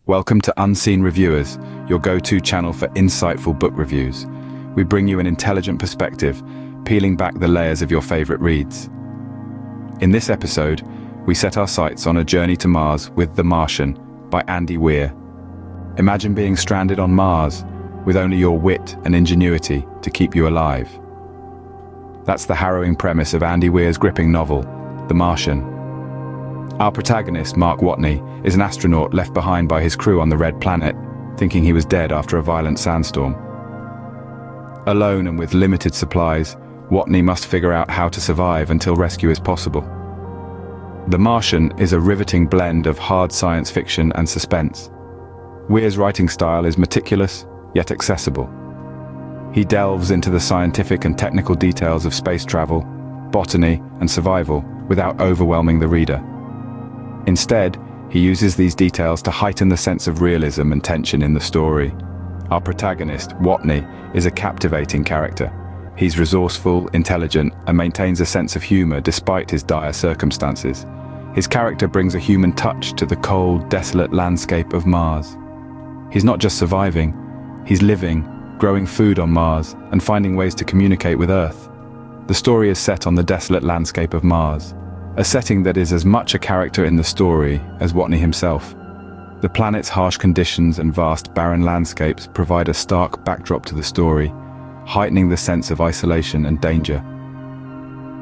Welcome to Unseen Reviewers, your go-to channel for insightful book reviews. We bring you an intelligent perspective, peeling back the layers of your favorite reads. In this episode, we set our sights on A Journey to Mars with The Martian by Andy Weir. Imagine being stranded on Mars with only your wit and ingenuity to keep you alive. That's the harrowing premise of Andy Weir's gripping novel, The Martian. Our protagonist, Mark Watney, is an astronaut left behind by his crew on the Red Planet, thinking he was dead after a violent sandstorm. Alone and with limited supplies, Watney must figure out how to survive until rescue is possible. The Martian is a riveting blend of hard science fiction and suspense. Weir's writing style is meticulous, yet accessible. He delves into the scientific and technical details of space travel, botany, and survival without overwhelming the reader. Instead, he uses these details to heighten the sense of realism and tension in the story. Our protagonist, Watney, is a captivating character. He's resourceful, intelligent, and maintains a sense of humor despite his dire circumstances. His character brings a human touch to the cold, desolate landscape of Mars. He's not just surviving, he's living, growing food on Mars, and finding ways to communicate with Earth. The story is set on the desolate landscape of Mars, a setting that is as much a character in the story as Watney himself. The planet's harsh conditions and vast barren landscapes provide a stark backdrop to the story, heightening the sense of isolation and danger.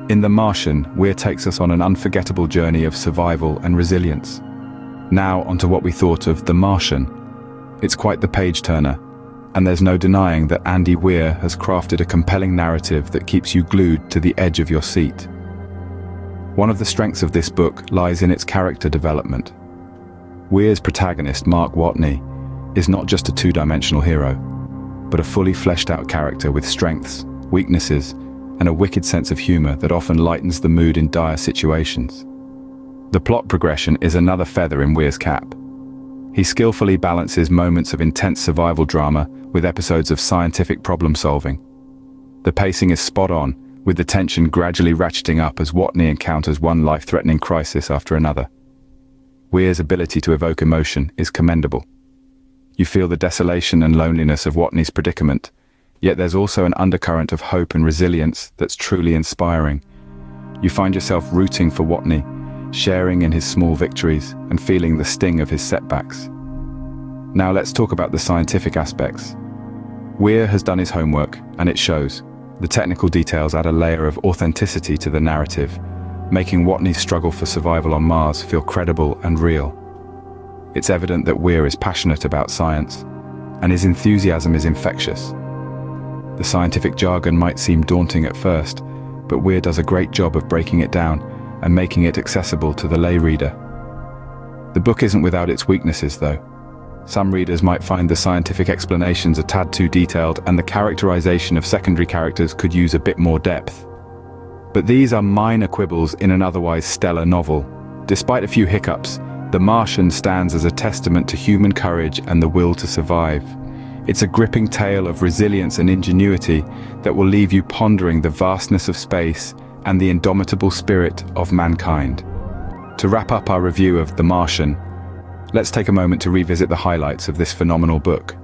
In The Martian, Weir takes us on an unforgettable journey of survival and resilience. Now onto what we thought of The Martian. It's quite the page-turner, and there's no denying that Andy Weir has crafted a compelling narrative that keeps you glued to the edge of your seat. One of the strengths of this book lies in its character development. Weir's protagonist, Mark Watney, is not just a two-dimensional hero, but a fully fleshed-out character with strengths, weaknesses, and a wicked sense of humor that often lightens the mood in dire situations. The plot progression is another feather in Weir's cap. He skillfully balances moments of intense survival drama with episodes of scientific problem-solving. The pacing is spot on, with the tension gradually ratcheting up as Watney encounters one life-threatening crisis after another. Weir's ability to evoke emotion is commendable. You feel the desolation and loneliness of Watney's predicament, yet there's also an undercurrent of hope and resilience that's truly inspiring. You find yourself rooting for Watney, sharing in his small victories and feeling the sting of his setbacks. Now let's talk about the scientific aspects. Weir has done his homework, and it shows. The technical details add a layer of authenticity to the narrative, making Watney's struggle for survival on Mars feel credible and real. It's evident that Weir is passionate about science, and his enthusiasm is infectious. The scientific jargon might seem daunting at first, but Weir does a great job of breaking it down and making it accessible to the lay reader. The book isn't without its weaknesses, though. Some readers might find the scientific explanations a tad too detailed, and the characterization of secondary characters could use a bit more depth. But these are minor quibbles in an otherwise stellar novel. Despite a few hiccups, The Martian stands as a testament to human courage and the will to survive. It's a gripping tale of resilience and ingenuity that will leave you pondering the vastness of space and the indomitable spirit of mankind. To wrap up our review of The Martian, let's take a moment to revisit the highlights of this phenomenal book.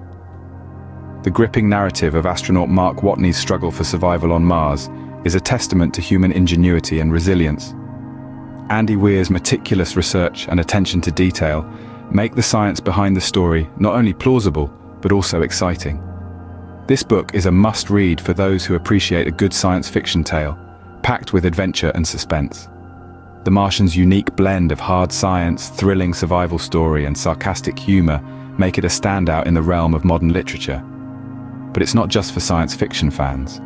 The gripping narrative of astronaut Mark Watney's struggle for survival on Mars is a testament to human ingenuity and resilience. Andy Weir's meticulous research and attention to detail make the science behind the story not only plausible, but also exciting. This book is a must-read for those who appreciate a good science fiction tale, packed with adventure and suspense. The Martian's unique blend of hard science, thrilling survival story, and sarcastic humor make it a standout in the realm of modern literature. But it's not just for science fiction fans.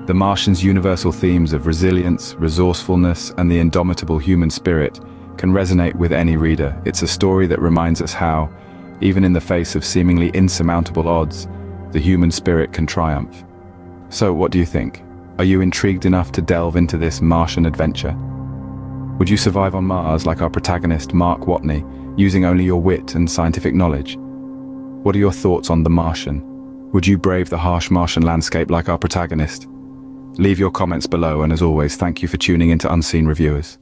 The Martian's universal themes of resilience, resourcefulness, and the indomitable human spirit can resonate with any reader. It's a story that reminds us how, even in the face of seemingly insurmountable odds, the human spirit can triumph. So, what do you think? Are you intrigued enough to delve into this Martian adventure? Would you survive on Mars like our protagonist Mark Watney, using only your wit and scientific knowledge? What are your thoughts on The Martian? Would you brave the harsh Martian landscape like our protagonist? Leave your comments below, and as always, thank you for tuning into Unseen Reviewers.